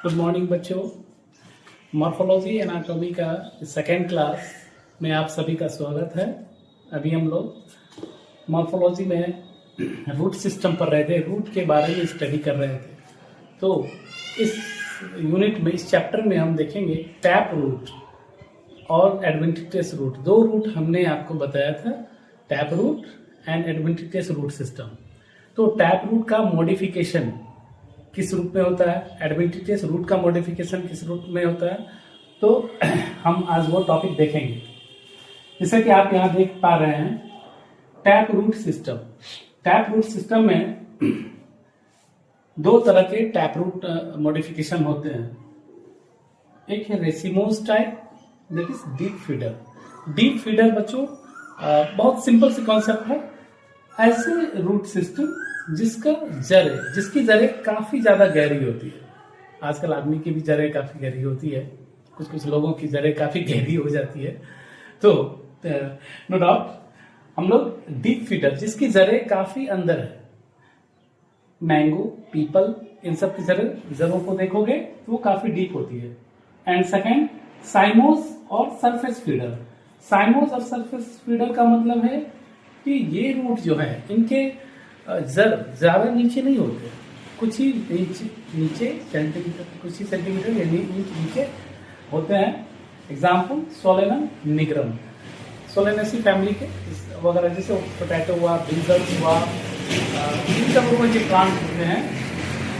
Good morning बच्चों। Morphology anatomy का second class में आप सभी का स्वागत है। अभी हम लोग मॉर्फोलॉजी में रूट सिस्टम पर रहे थे, रूट के बारे में स्टडी कर रहे थे। तो इस यूनिट में, इस चैप्टर में हम देखेंगे टैप रूट और एडवेंटिशियस रूट। दो रूट हमने आपको बताया था, tap root and adventitious root system. तो टैप रूट का मॉडिफिकेशन किस रूप में होता है, एडवेंटिशियस रूट का मॉडिफिकेशन किस रूप में होता है, तो हम आज वो टॉपिक देखेंगे। जैसे कि आप यहाँ देख पा रहे हैं tap root system. Tap root system में दो तरह के टैप रूट मॉडिफिकेशन होते हैं। एक है racemose type, that is deep feeder. Deep feeder बच्चों बहुत सिंपल सी कॉन्सेप्ट है। ऐसे रूट सिस्टम जिसकी जड़ें काफी ज्यादा गहरी होती है। आजकल आदमी की भी जड़ें काफी गहरी होती है, कुछ कुछ लोगों की जड़ें काफी गहरी हो जाती है। तो नो डाउट हम लोग डीप फीडर, जिसकी जड़ें काफी अंदर है, मैंगो, पीपल, इन सब की जड़ों को देखोगे तो वो काफी डीप होती है। एंड सेकेंड साइमोस और सरफेस फीडर। साइमोस और सरफेस फीडर का मतलब है कि ये रूट जो है इनके जड़ ज्यादा नीचे नहीं होते, कुछ ही नीचे सेंटीमीटर, कुछ ही सेंटीमीटर या इंच नीचे होते हैं। Example Solanum nigrum, Solanaceae family के वगैरह, जैसे पोटैटो हुआ, ब्रिंजल्स हुआ, इन सब जो प्लांट होते हैं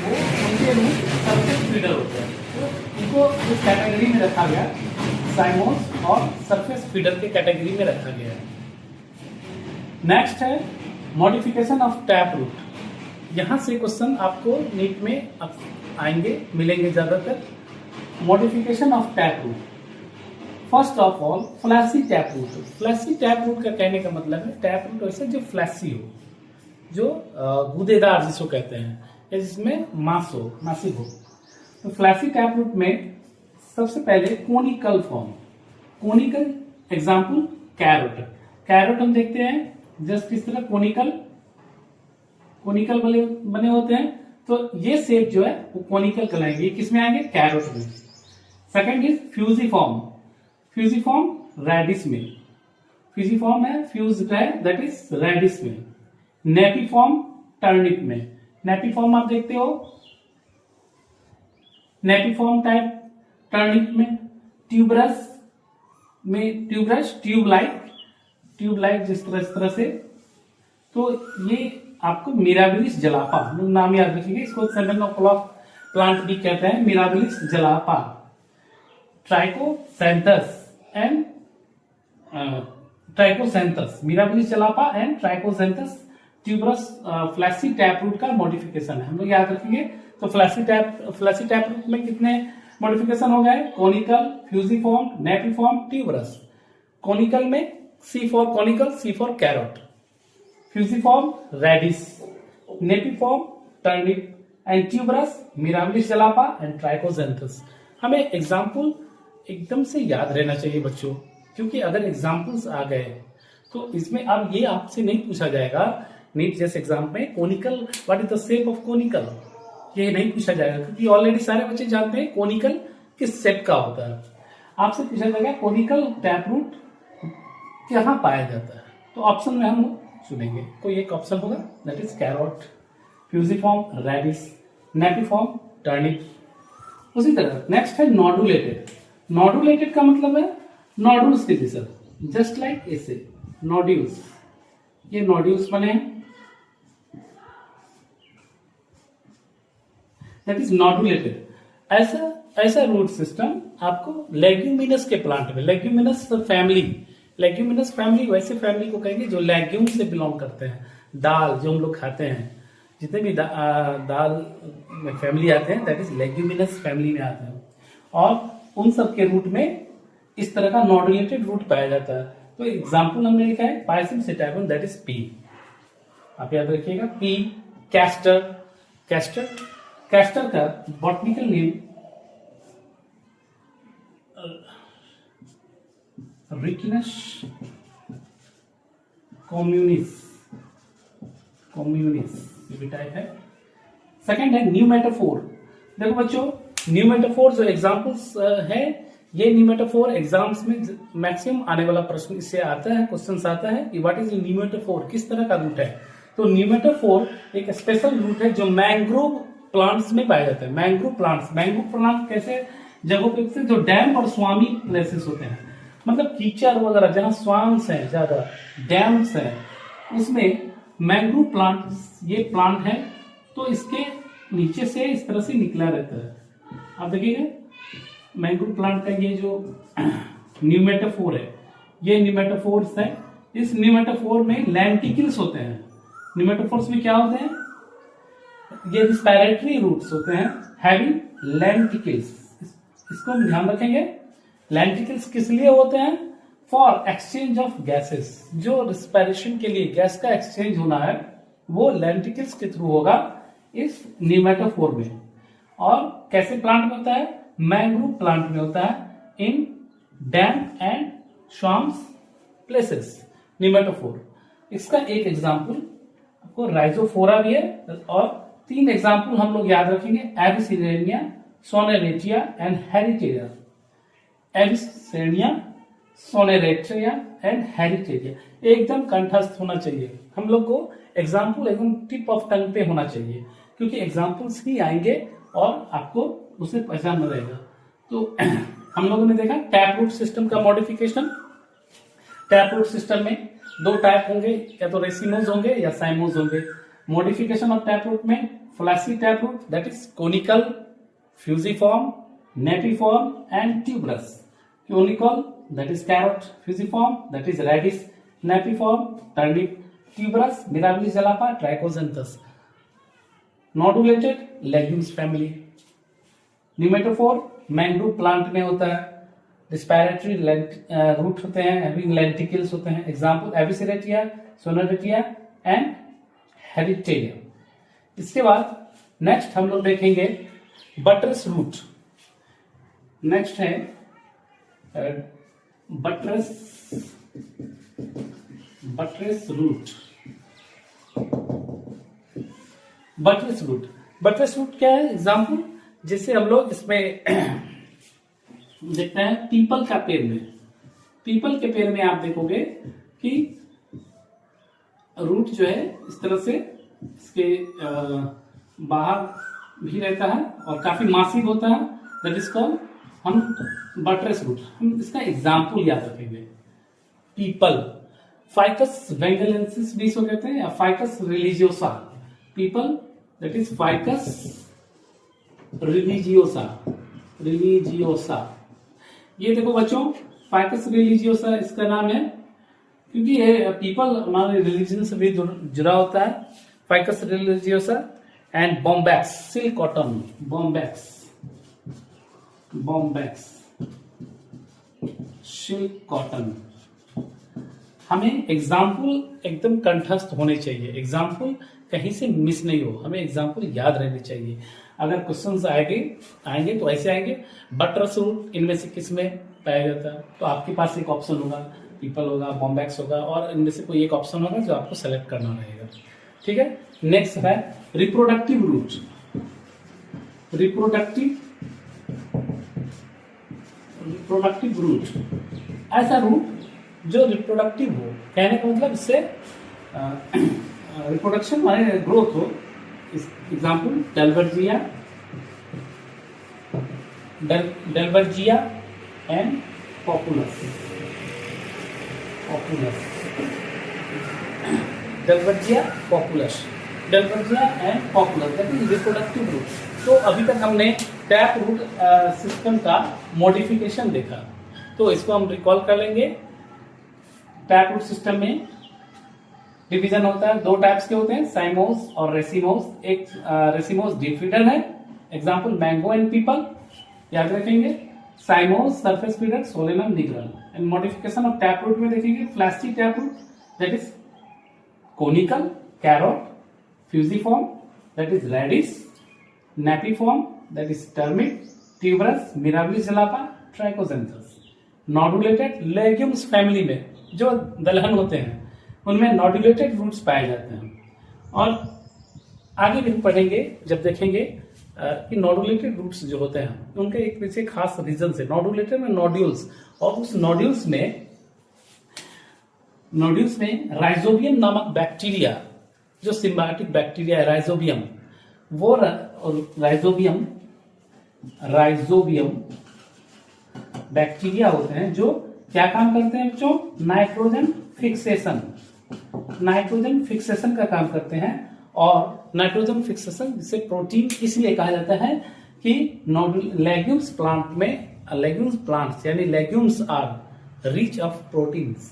वो उनके रूट सरफेस फीडर होते हैं। तो इनको इस कैटेगरी में रखा गया, साइमोस और सरफेस फीडर के कैटेगरी में रखा गया है। नेक्स्ट है मॉडिफिकेशन ऑफ टैप रूट। यहां से क्वेश्चन आपको नीट में आएंगे, मिलेंगे ज्यादातर। Modification of tap root, first of all fleshy tap root. Fleshy tap root का कहने का मतलब है टैप रूट वैसे जो फ्लैसी हो, जो गूदेदार जिसको कहते हैं, या जिसमें मासिव हो। तो फ्लैसी टैप रूट में सबसे पहले conical form, conical example carrot. Carrot हम देखते हैं जस्ट किस तरह कोनिकल बने होते हैं। तो ये शेप जो है वो कोनिकल कहलाएंगे। किसमें आएंगे? कैरोट में। Second is fusiform. Fusiform radish में, फ्यूजिफॉर्म है, फ्यूज्ड है, दैट इज रेडिस में। नेपिफॉर्म टर्निप में। नेपिफॉर्म आप देखते हो, नेपिफॉर्म टाइप टर्निप में। ट्यूबरस में, ट्यूबरस ट्यूब लाइक जिस तरह से। तो ये आपको मिराबिलिस जलापा नाम याद रखिएगा, इसको सेमेनोक्लॉक प्लांट भी कहते हैं, mirabilis jalapa. Trichosanthes and trichosanthes, mirabilis jalapa and trichosanthes tuberous fleshy tap root का मॉडिफिकेशन है, हम लोग याद रखेंगे। तो फ्लैसी टैप रूट में कितने मॉडिफिकेशन हो गए? Conical, fusiform, napiform, tuberous. Conical में C for conical, C for carrot, fusiform radish, nepiform turnip and tuberous mirabilis jalapa and trichoxanthus। हमें एग्जाम्पल एकदम से याद रहना चाहिए बच्चों, क्योंकि अगर एग्जाम्पल्स आ गए तो इसमें अब ये आपसे नहीं पूछा जाएगा नीट जैसे एग्जाम में conical, what is the shape of conical, ये नहीं पूछा जाएगा, क्योंकि ऑलरेडी सारे बच्चे जानते हैं कोनिकल किस शेप का होता है। आपसे पूछा जाएगा कोनिकल टैप रूट कहाँ पाया जाता है, तो ऑप्शन में हम चुनेंगे। कोई एक ऑप्शन होगा, that is carrot, fusiform radish, napiform turnip. उसी तरह नेक्स्ट है नोडुलेटेड। नोडुलेटेड का मतलब है नोडुल्स के जैसा, जस्ट लाइक ऐसे नोड्यूल्स, ये नोड्यूल्स बने हैं, दैट इज नोडुलेटेड। ऐसा रूट सिस्टम आपको लेग्यूमिनस के प्लांट में, लेग्यूमिनस फैमिली वैसे फैमिली को कहेंगे जो लेग्यूम से बिलोंग करते हैं। दाल जो हम लोग खाते हैं, जितने भी दाल में फैमिली आते हैं, दैट इज लेग्यूमिनस फैमिली में आते हैं, और उन सब के रूट में इस तरह का नोडुलेटेड रूट पाया जाता है। तो एग्जांपल हमने लिखा है पायसिम सेटाइवन, दैट इज पी, आप याद रखिएगा। पी, कैस्टर का बॉटनिकल नेम रिकिनस कम्युनिस, ये भी टाइप है। सेकंड है न्यूमेटोफोर। देखो बच्चों, न्यूमेटोफोर जो एग्जाम्पल्स है, ये न्यूमेटोफोर एग्जाम्स में मैक्सिमम आने वाला प्रश्न इससे आता है, क्वेश्चन आता है कि व्हाट इज न्यूमेटोफोर, किस तरह का रूट है। तो न्यूमेटोफोर एक स्पेशल रूट है जो मैंग्रोव प्लांट्स में पाया जाता है। मैंग्रोव प्लांट कैसे जगहों पे होते हैं, जो डैम और स्वामी प्लेसेस होते हैं, मतलब कीचड़ वगैरह जहाँ स्वाम्स हैं, ज्यादा डैम्स हैं, उसमें मैंग्रोव प्लांट, ये प्लांट है तो इसके नीचे से इस तरह से निकला रहता है। आप देखिएगा मैंग्रोव प्लांट का ये जो न्यूमेटोफोर है, ये न्यूमेटोफोर्स है। इस न्यूमेटोफोर में लेंटिकल्स होते हैं। न्यूमेटोफोर्स में क्या होते हैं, ये रिस्पिरेटरी रूट्स होते हैं हैविंग लेंटिकल्स। इसको हम ध्यान रखेंगे। लेंटिकल्स किस लिए होते हैं, फॉर एक्सचेंज ऑफ गैसेस, जो रिस्पिरेशन के लिए गैस का एक्सचेंज होना है वो लेंटिकल्स के थ्रू होगा इस न्यूमेटोफोर में। और कैसे प्लांट में होता है, मैंग्रोव प्लांट में होता है in damp and swamps places pneumatophore. इसका एक एग्जांपल आपको राइजोफोरा भी है, और 3 एग्जांपल हम लोग याद रखेंगे, एविसेरेनिया, सोनेरेटिया एंड हेरिटेरिया। एविसेरेनिया, सोनेरेटिया एंड हेरिटेरिया एकदम कंठस्थ होना चाहिए हम लोग को। एग्जाम्पल एकदम टिप ऑफ टंग पे होना चाहिए, क्योंकि एग्जाम्पल्स ही आएंगे और आपको उसे पहचानना रहेगा। तो हम लोगों ने देखा टैप रूट सिस्टम का मॉडिफिकेशन। टैप रूट सिस्टम में 2 टाइप होंगे, या तो रेसिमोज होंगे या साइमोज होंगे। मॉडिफिकेशन ऑफ टैप रूट में fleshy tap root, that is conical, fusiform, napiform and tuberous. Conical, that is carrot, fusiform, that is radish, napiform, turnip, tuberous, mirabilis jalapa, trichosanthus. Nodulated, legumes family. Pneumatophore, mangrove plant में होता है। Respiratory root होते हैं, having lenticels होते हैं। Example, Evisceratia, Sonoretia and Heritaria. इसके बाद next हम लोग देखेंगे बटरस रूट। नेक्स्ट है बटरस रूट। बटरस रूट क्या है, एग्जाम्पल जैसे हम लोग इसमें देखते हैं पीपल का पेड़ में। पीपल के पेड़ में आप देखोगे कि रूट जो है इस तरह से इसके बाहर भी रहता है और काफी मासिव होता है, दैट इज कॉल्ड हम बटरस रूट। हम इसका एग्जाम्पल याद रखेंगे। पीपल, फाइकस वेंगलेंसिस भी इसको कहते हैं, या ficus religiosa. People that is ficus religiosa. ये देखो बच्चों, फाइकस रिलीजियोसा इसका नाम है क्योंकि ये पीपल हमारे रिलीजन से भी जुड़ा होता है। Ficus religiosa and Bombax, silk cotton, Bombax silk cotton. हमें एग्जाम्पल एकदम कंठस्थ होने चाहिए, एग्जाम्पल कहीं से मिस नहीं हो, हमें एग्जाम्पल याद रहने चाहिए। अगर क्वेश्चंस आएंगे तो ऐसे आएंगे, बटरस रूट इनमें से किस में पाया जाता है, तो आपके पास एक ऑप्शन होगा, पीपल होगा, बॉम्बैक्स होगा, और इनमें से कोई एक ऑप्शन होगा जो आपको सेलेक्ट करना रहेगा। ठीक है, नेक्स्ट है रिप्रोडक्टिव रूट। रिप्रोडक्टिव रूट, ऐसा रूट जो रिप्रोडक्टिव हो, कहने का मतलब इससे रिप्रोडक्शन माने ग्रोथ हो। Example dalbergia and populus. Dalbergia and populus that is reproductive root. तो अभी तक हमने टैप रूट सिस्टम का मॉडिफिकेशन देखा, तो इसको हम रिकॉल कर लेंगे। टैप रूट सिस्टम में डिवीजन होता है, 2 टाइप्स के होते हैं, साइमोस और रेसिमोस। एक रेसिमोस डिफीडर है, एग्जांपल मैंगो एंड पीपल, याद रखेंगे। Cymose surface feeder, solanum nigrum. And modification of tap root में देखेंगे fleshy tap root, that is conical, carrot, fusiform, that is radish, napiform, that is turnip, tuberous, mirabilis jalapa, trichosanthes. Nodulated, legumes family में जो दलहन होते हैं उनमें नॉडुलेटेड roots पाए जाते हैं। और आगे भी पढ़ेंगे जब देखेंगे कि नोडुलेटेड रूट्स जो होते हैं उनके एक पीछे खास रीजन से, नोडुलेटेड में नोड्यूल्स, और उस नोड्यूल्स में राइजोबियम नामक बैक्टीरिया, जो सिम्बायोटिक बैक्टीरिया है राइजोबियम, वो राइजोबियम बैक्टीरिया होते हैं जो क्या काम करते हैं बच्चों, नाइट्रोजन फिक्सेशन का काम करते हैं। और नाइट्रोजन फिक्सेशन जिसे प्रोटीन इसलिए कहा जाता है कि लेग्यूम्स प्लांट्स यानी legumes are rich of proteins.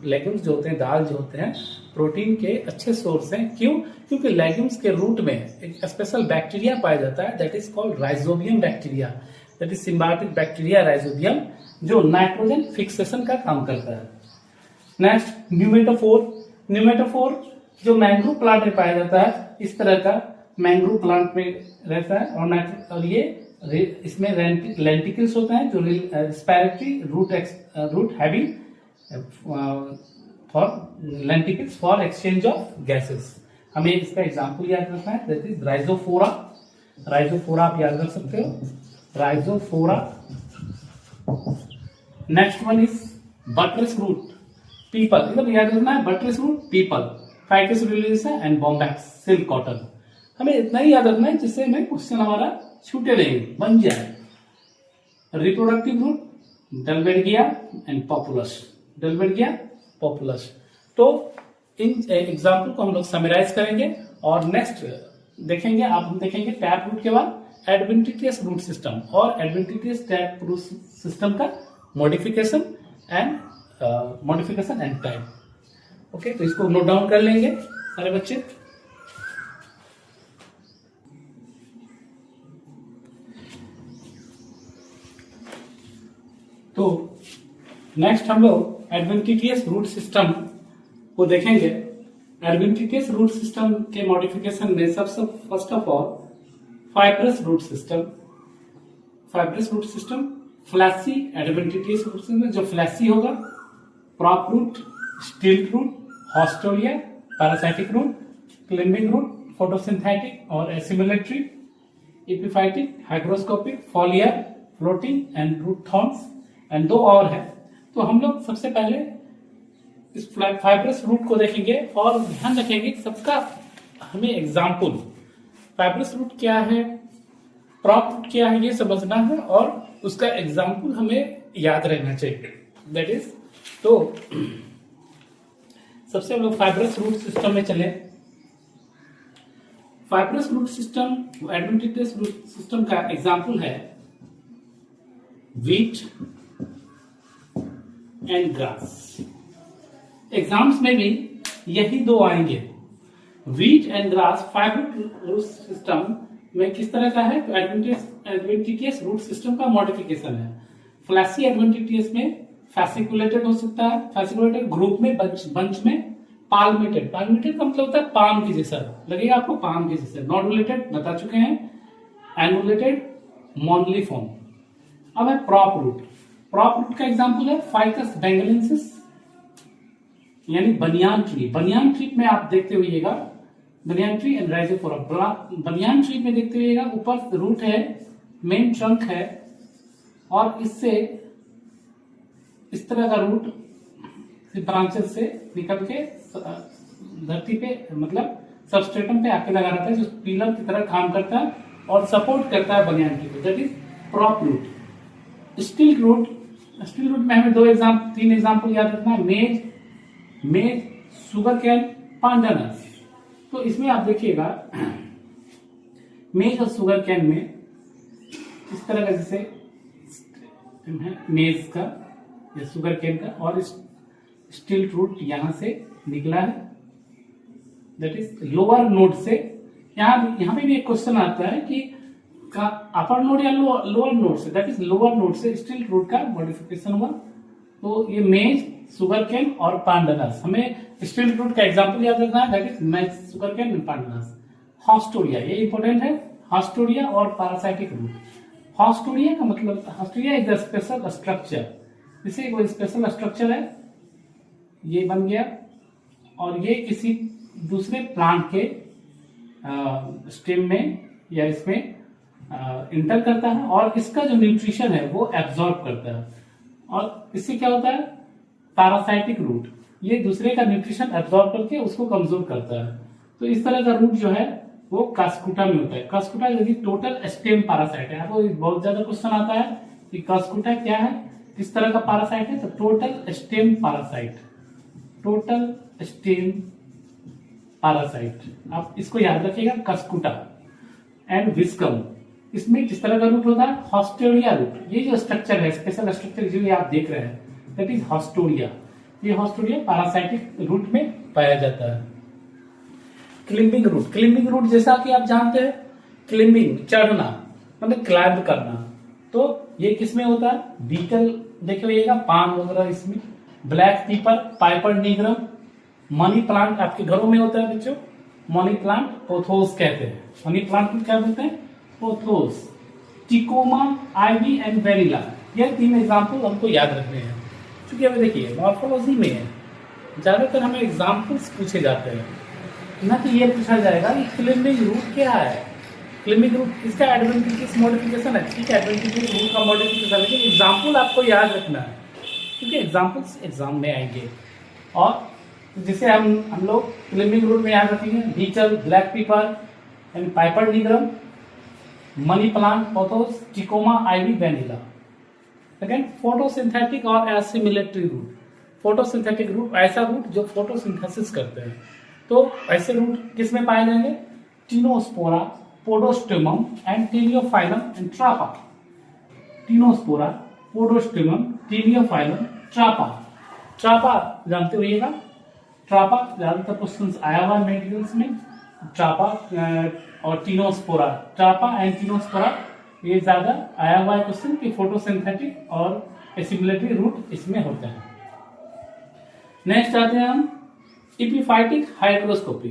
Legumes जो होते हैं, दाल जो होते हैं, प्रोटीन के अच्छे सोर्स हैं। क्यों? क्योंकि लेग्यूम्स के रूट में एक स्पेशल बैक्टीरिया पाया जाता है, that is called rhizobium bacteria, that is symbiotic bacteria rhizobium, जो नाइट्रोजन फिक्सेशन का काम करता है। नेक्स्ट न्यूमेटोफोर जो मैंग्रोव प्लांट में पाया जाता है, इस तरह का मैंग्रोव प्लांट में रहता है। और ये इसमें लेंटिकल्स होते हैं जो respiratory root having for lenticels for exchange of gases. हमें इसका एग्जांपल याद रखना है, दैट इज राइजोफोरा आप याद रख सकते हो, Rhizophora. Next one is buttress root peepal, एकदम याद रखना है, buttress root peepal, Ficus religiosa and Bombax silk cotton. हमें इतना ही याद रखना है जिससे हमें क्वेश्चन हमारा छूटे नहीं, बन जाए। Reproductive root dalbergia and populus. तो इन एग्जाम्पल को हम लोग समराइज करेंगे और नेक्स्ट देखेंगे, हम देखेंगे टैप रूट के बाद एडवेंटिटियस रूट सिस्टम और एडवेंटिटियस टैप रूट सिस्टम का मॉडिफिकेशन एंड टाइप। ओके, तो इसको नोट डाउन कर लेंगे सारे बच्चे। तो नेक्स्ट हम लोग एडवेंटिटियस रूट सिस्टम को देखेंगे। एडवेंटिटियस रूट सिस्टम के मॉडिफिकेशन में सबसे first of all fibrous root system, fleshy adventitious root system जो फ्लैसी होगा, prop root, stilt root, haustoria, parasitic root, climbing root, photosynthetic और assimilatory, epiphytic, hygroscopic, foliar, floating and root thorns and दो और है। तो हम लोग सबसे पहले इस फाइब्रस रूट को देखेंगे और ध्यान रखेंगे सबका हमें एग्जाम्पल, फाइब्रस रूट क्या है, प्रॉप रूट क्या है, ये समझना है और उसका एग्जाम्पल हमें याद रहना चाहिए। दैट इज, तो सबसे हम लोग फाइब्रस रूट सिस्टम में चले। Fibrous root system, adventitious root system का एग्जाम्पल है व्हीट एंड ग्रास। एग्जाम्स में भी यही दो आएंगे, wheat and grass. Fibrous root system में किस तरह का है, तो एडवेंटिटियस रूट सिस्टम का मॉडिफिकेशन है। फ्लैसी एडवेंटिटियस में फैसिकुलेटेड हो सकता है, फैसिकुलेटेड ग्रुप में, बंच में, पाल्मेटेड का मतलब होता है पाम के जैसा, लगेगा आपको पाम के जैसे। नोडुलेटेड बता चुके हैं, एनुलेटेड, मोनलीफॉर्म। अब है प्रॉप रूट का एग्जांपल है फाइकस बेंगलेंसिस यानी बनियान ट्री में आप देखते हुएगा, banyan tree and rhizophora. Banyan tree में देखते हुएगा ऊपर रूट है, मेन ट्रंक है और इससे इस तरह का रूट ब्रांचेस से निकल के धरती पे मतलब सबस्ट्रेटम पे आके लगा रहता है, जो पिलर की तरह काम करता है और सपोर्ट करता है बनियान ट्री को, that is prop root. Stilt root में हमें तीन एग्जाम्पल याद रखना है, मेज, शुगर कैन, पांडानस। तो इसमें आप देखिएगा मेज और शुगर कैन में इस तरह का जैसे मेज का या शुगर कैन का, और स्टिल रूट यहां से निकला है, दैट इज लोअर नोड से। यहां पे भी एक क्वेश्चन आता है कि अपर नोड या लोअर नोड से, दैट इज लोअर नोड से स्टिल रूट का मॉडिफिकेशन हुआ। तो ये मेज, शुगर कैन और पांडानस, हमें स्टिल रूट का एग्जांपल याद रखना है, दैट इज मेज, शुगर कैन एंड पांडानस। हॉस्टोरिया, ये इंपॉर्टेंट है, हॉस्टोरिया और पैरासाइटिक रूट। हॉस्टोरिया का मतलब, haustoria is the special structure, जैसे कोई स्पेशल स्ट्रक्चर है, ये बन गया और ये किसी दूसरे प्लांट के स्टेम में या इसमें इंटर करता है और इसका जो न्यूट्रिशन है वो एब्जॉर्ब करता है, और इससे क्या होता है, पैरासाइटिक रूट ये दूसरे का न्यूट्रिशन एब्जॉर्ब करके उसको कमजोर करता है। तो इस तरह का रूट जो है वो कास्कुटा में होता है। कास्कुटा यदि टोटल स्टेम पैरासाइट है, आपको बहुत ज्यादा क्वेश्चन आता है कि कास्कुटा क्या है, किस तरह का पैरासाइट है, तो total stem parasite, total stem parasite, आप इसको याद रखिएगा, कास्कुटा एंड विस्कम। इसमें किस तरह का रूट होता है, हॉस्टोरिया रूट। ये जो स्ट्रक्चर है, स्पेशल स्ट्रक्चर जो ये आप देख रहे हैं, दैट इज हॉस्टोरिया। ये हॉस्टोरिया पैरासाइटिक रूट में पाया जाता है। क्लिम्बिंग रूट, क्लिम्बिंग रूट जैसा कि आप जानते हैं, क्लिम्बिंग चढ़ना मतलब क्लाइंब करना, तो ये किसमें होता है, बीटल देखिएगा, पाम वगैरह इसमें, black pepper, piper nigrum, money plant आपके घरों में होता है बच्चों, मनी प्लांट पोथोस कहते हैं, मनी प्लांट को क्या बोलते हैं, pothos, tecoma, ivy and vanilla. ये 3 एग्जाम्पल हमको याद रखने हैं, क्योंकि अभी देखिए मॉर्फोलॉजी में ज्यादातर हमें एग्जाम्पल्स पूछे जाते हैं ना, कि ये पूछा जाएगा कि क्लिम्बिंग रूट क्या है, क्लिम्बिंग रूट इसका एडवेंटिशियस मॉडिफिकेशन है, ठीक है, एडवेंटिशियस रूट का मॉडिफिकेशन, लेकिन एग्जाम्पल आपको याद रखना है, क्योंकि एग्जाम्पल्स एग्जाम में आएंगे। और जिसे हम लोग क्लिम्बिंग रूट में याद रखेंगे, betel, black pepper and piper nigrum, money plant, pothos, tecoma, ivy, vanilla. Second, photosynthetic और एसिमिलेटरी रूट। फोटोसिंथेटिक रूट ऐसा रूट जो फोटोसिंथेसिस करते हैं, तो ऐसे रूट किस में पाए जाएंगे, tinospora, podostemum and taeniophyllum and trapa. Tinospora, podostemum, taeniophyllum, trapa. Trapa जानते होइएगा, ट्रापा ज्यादातर क्वेश्चन आया हुआ मेडिकल्स में, ट्रापा और टिनोस्पोरा, ट्रापा एंड टिनोस्पोरा ये ज्यादा आया हुआ है क्वेश्चन कि फोटोसिंथेटिक और एसिमिलेटरी रूट इसमें होते हैं। नेक्स्ट आते हैं हम इपीफाइटिक हाइग्रोस्कोपी।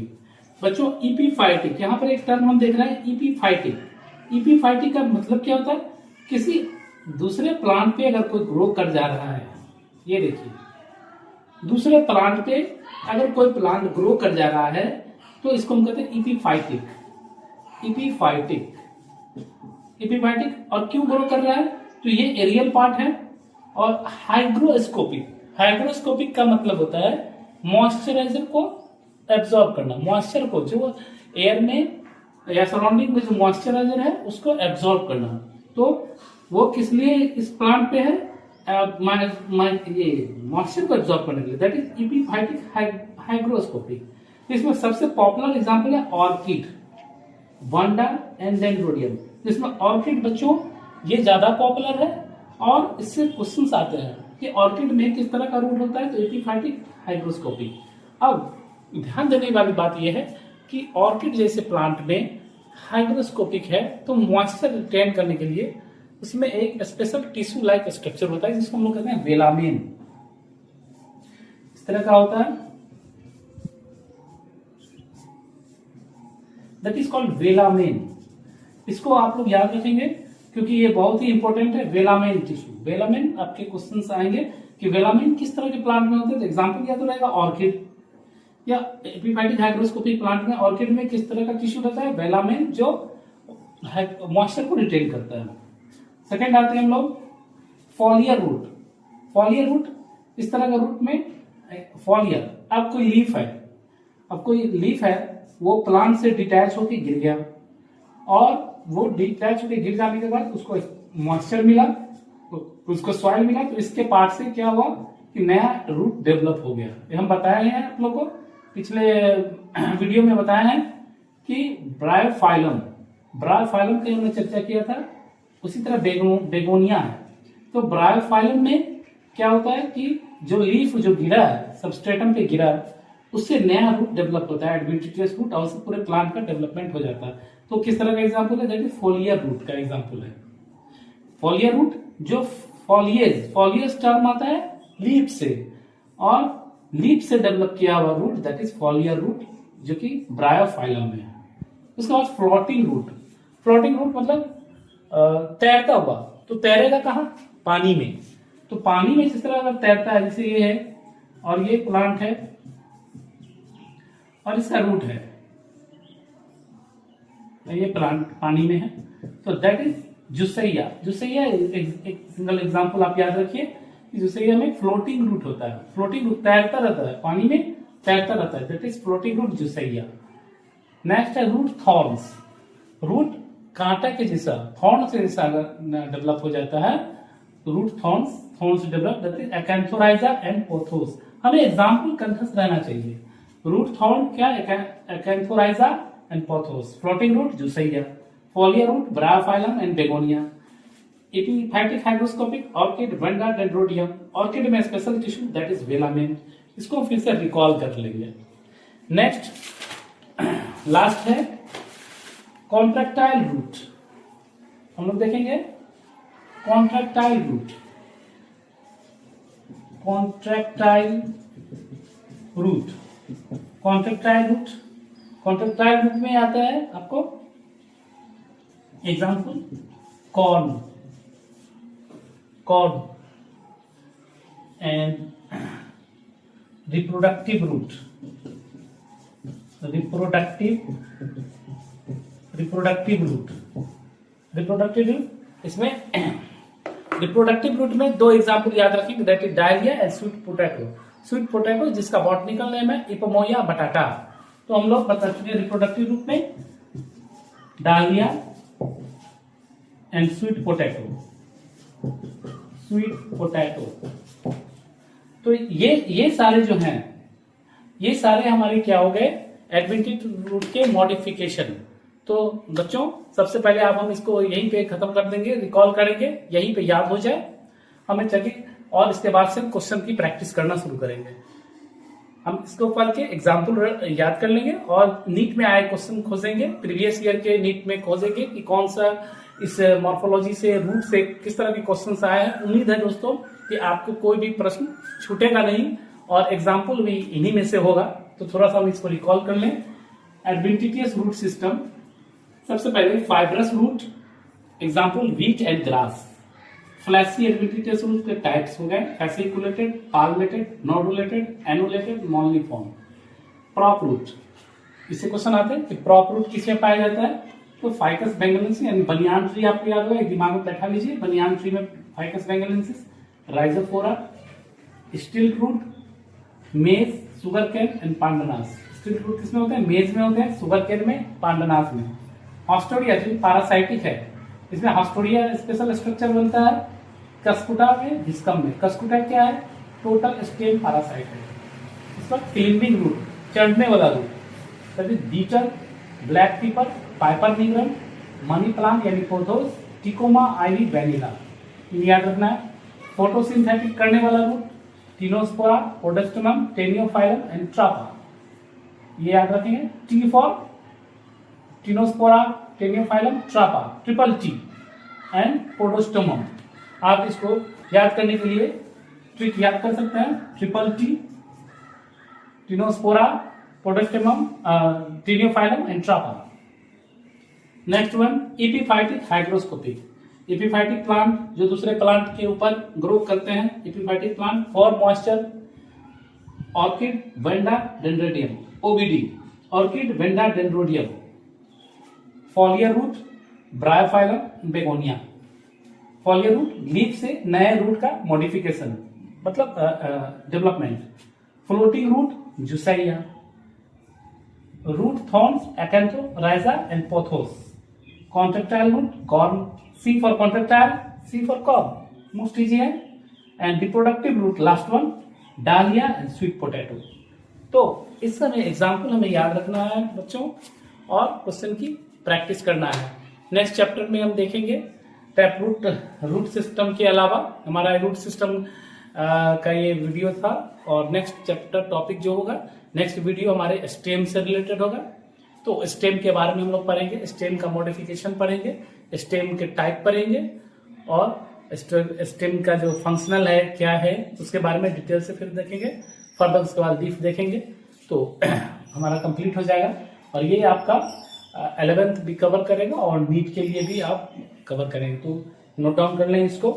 बच्चों इपीफाइटिक, यहाँ पर एक टर्म हम देख रहे हैं इपीफाइटिक। इपीफाइटिक का मतलब क्या होता है, किसी दूसरे प्लांट पे अगर कोई ग्रो कर जा रहा है, ये देखिए दूसरे प्लांट पे अगर कोई प्लांट ग्रो कर जा रहा है तो इसको हम कहते हैं इपीफाइटिक। इपीफाइटिक, इपीफाइटिक और क्यों ग्रो कर रहा है, तो ये एरियल पार्ट है। और हाइग्रोस्कोपिक, हाइग्रोस्कोपिक का मतलब होता है मॉइस्चराइजर को एब्जॉर्ब करना, मॉइस्चर को जो एयर में या सराउंडिंग में जो मॉइस्चराइजर है उसको एब्जॉर्ब करना। तो वो किस लिए इस प्लांट पे है, ये मॉइस्चर को एब्जॉर्ब करने के लिए, दैट इज इपीफाइटिक हाइग्रोस्कोपिक। इसमें सबसे पॉपुलर एग्जांपल है ऑर्किड, वांडा एंड डेंड्रोडियम। जिसमें ऑर्किड बच्चों ये ज्यादा पॉपुलर है और इससे क्वेश्चंस आते हैं कि ऑर्किड में किस तरह का रूट होता है, तो एपीफाइटिक हाइग्रोस्कोपी। अब ध्यान देने वाली बात यह है कि ऑर्किड जैसे प्लांट में हाइग्रोस्कोपिक है, तो मॉइस्चर रिटेन करने के लिए उसमें एक स्पेशल टिश्यू लाइक स्ट्रक्चर होता है जिसको हम लोग कहते हैं वेलामेन। इस तरह का होता है, दैट इज कॉल्ड वेलामेन। इसको आप लोग याद रखेंगे क्योंकि ये बहुत ही इंपॉर्टेंट है, वेलामेन टिश्यू। वेलामेन आपके क्वेश्चंस आएंगे कि वेलामेन किस तरह के प्लांट में होते हैं, तो एग्जांपल क्या तो रहेगा ऑर्किड या एपीफाइटिक हाइग्रोस्कोपिक प्लांट में ऑर्किड में किस तरह का टिश्यू रहता है, वेलामेन, जो मॉइस्चर को रिटेन करता है। सेकेंड आते हैं हम लोग फॉलियर रूट। फॉलियर रूट इस तरह का रूट में फॉलियर, अब कोई लीफ है, अब कोई लीफ है वो प्लांट से डिटैच होकर गिर गया और वो डिटैच होकर गिर जाने के बाद उसको मॉइस्चर मिला, उसको सॉइल मिला, तो इसके पार्ट से क्या हुआ कि नया रूट डेवलप हो गया। ये हम बताए हैं आप लोगों को, पिछले वीडियो में बताया है कि ब्रायोफाइलम, ब्रायोफाइलम की हमने चर्चा किया था। उसी तरह बेगोनिया है, तो ब्रायोफाइलम में क्या होता है कि जो लीफ जो गिरा है, सबस्ट्रेटम पे गिरा, उससे नया रूट डेवलप होता है, एडवेंटिशियस रूट, और उससे पूरे प्लांट का डेवलपमेंट हो जाता है। तो किस तरह का एग्जांपल है, दैट फोलियर रूट का एग्जांपल है। फोलियर रूट जो फॉलिएज, फॉलिएज टर्म आता है लीफ से, और लीफ से डेवलप किया हुआ root that is foliar root, जो कि ब्रायोफाइलम में है। उसके बाद फ्लोटिंग रूट। फ्लोटिंग रूट मतलब तैरता हुआ, तो तैरेगा कहाँ, पानी में। तो पानी में जिस तरह अगर तैरता है, जैसे ये है और ये प्लांट है और इसका रूट है, ये प्लांट पानी में है, तो दैट इज जुसैया। जुसैया एक सिंगल एग्जांपल आप याद रखिए, जुसैया में फ्लोटिंग रूट होता है, फ्लोटिंग रूट तैरता रहता है, पानी में तैरता रहता है, that is floating root jussiaea. Next है रूट थॉर्न्स। रूट कांटा के जैसा, थॉर्न से जैसा अगर डेवलप हो जाता है, root thorns develop, that is acanthorhiza and pothos. हमें एग्जांपल कंठस्थ रहना चाहिए। रूट थॉर्न क्या, acanthorhiza and pothos. Floating root jussiaea. Foliar root bryophyllum and begonia. Epiphytic hygroscopic orchid vanda dendrobium. Orchid में special tissue that is velamen. इसको फिर से recall कर लेंगे। नेक्स्ट लास्ट है कॉन्ट्रैक्टाइल रूट। हम लोग देखेंगे contractile root. Contractile root, contractile root, contractile root में आता है आपको example corn, corn and reproductive root, reproductive root, reproductive root. इसमें रिप्रोडक्टिव रूट में दो एग्जांपल याद रखेंगे, that is dahlia and sweet potato. Sweet potato जिसका बॉटनिकल नेम है इपोमोया बटाटा। तो हम लोग बता चुके हैं रिप्रोडक्टिव रूट में dahlia and sweet potato, sweet potato. तो ये सारे जो हैं, ये सारे हमारे क्या हो गए, एडवेंटिव रूट के मॉडिफिकेशन। तो बच्चों सबसे पहले आप हम इसको यहीं पे खत्म कर देंगे, रिकॉल करेंगे, यहीं पे याद हो जाए हमें चलिए, और इसके बाद से क्वेश्चन की प्रैक्टिस करना शुरू करेंगे। हम इसके ऊपर के एग्जाम्पल याद कर लेंगे और नीट में आए क्वेश्चन खोजेंगे, प्रीवियस ईयर के नीट में खोजेंगे कि कौन सा इस मॉर्फोलॉजी से, रूट से किस तरह के क्वेश्चन आए हैं। उम्मीद है दोस्तों कि आपको कोई भी प्रश्न छूटेगा नहीं और एग्जाम्पल भी इन्हीं में से होगा। तो थोड़ा सा हम इसको रिकॉल कर लें। एडवेंटिटियस रूट सिस्टम, सबसे पहले fibrous root, example wheat and grass. Fleshy adventitious root के टाइप्स हो गए, fasciculated, palmated, nodulated, annulated, moniliform. Prop root, इससे क्वेश्चन आते हैं कि प्रॉप रूट किसमें पाया जाता है, तो फाइकस बेंगलेंसिस यानी बनियान ट्री आपको याद होगा, दिमाग में बैठा लीजिए, बनियान ट्री में ficus benghalensis, rhizophora, stilt root, maize, sugarcane and pandanus. Stilt root किसमें होते हैं, मेज में होते हैं, सुगर केन में, पांडनास में। हॉस्टोरिया जो पैरासाइटिक है, इसमें हॉस्टोरिया स्पेशल स्ट्रक्चर बनता है, कस्कुटा में, डिस्कम में। कस्कुटा क्या है, टोटल स्टेम पैरासाइट है। इस पर क्लिंबिंग रूट, चढ़ने वाला रूट, तभी betel, black pepper, piper nigrum, money plant यानी पोथोस, टिकोमा, आइवी, वेनिला, याद रखना है। फोटोसिंथेटिक करने वाला root, tinospora, podostemum, taeniophyllum and trapa, ये याद रखेंगे। T for tinospora, taeniophyllum, trapa, triple T and podostemum. आप इसको याद करने के लिए ट्रिक याद कर सकते हैं, triple T, tinospora, podostemum, taeniophyllum and trapa. Next one epiphytic hygroscopic. Epiphytic plant जो दूसरे प्लांट के ऊपर ग्रो करते हैं, epiphytic plant for moisture, orchid, vanda, dendrobium, OBD, orchid, vanda, dendrobium. Foliar root, bryophyllum, begonia. Foliar root leaf से नए root का modification, मतलब development. Floating root, jussiaea. Root thorns, acanthorhiza and pothos. Contractile root, corn, C for contractile, C for corn, most easy है। And reproductive root last one, dahlia and sweet potato. तो इस समय example हमें याद रखना है बच्चों, और क्वेश्चन की प्रैक्टिस करना है। नेक्स्ट चैप्टर में हम देखेंगे टैप रूट, रूट सिस्टम के अलावा हमारा रूट सिस्टम का ये वीडियो था, और नेक्स्ट चैप्टर टॉपिक जो होगा, नेक्स्ट वीडियो हमारे स्टेम से रिलेटेड होगा। तो स्टेम के बारे में हम लोग पढ़ेंगे, स्टेम का मॉडिफिकेशन पढ़ेंगे, स्टेम के टाइप पढ़ेंगे, और स्टेम का जो फंक्शनल है क्या है उसके बारे में डिटेल से फिर देखेंगे। फर्दर उसके बाद लीफ देखेंगे, तो हमारा कंप्लीट हो जाएगा। और ये आपका 11th भी कवर करेगा और नीट के लिए भी आप कवर करेंगे। तो नोट डाउन कर लें इसको।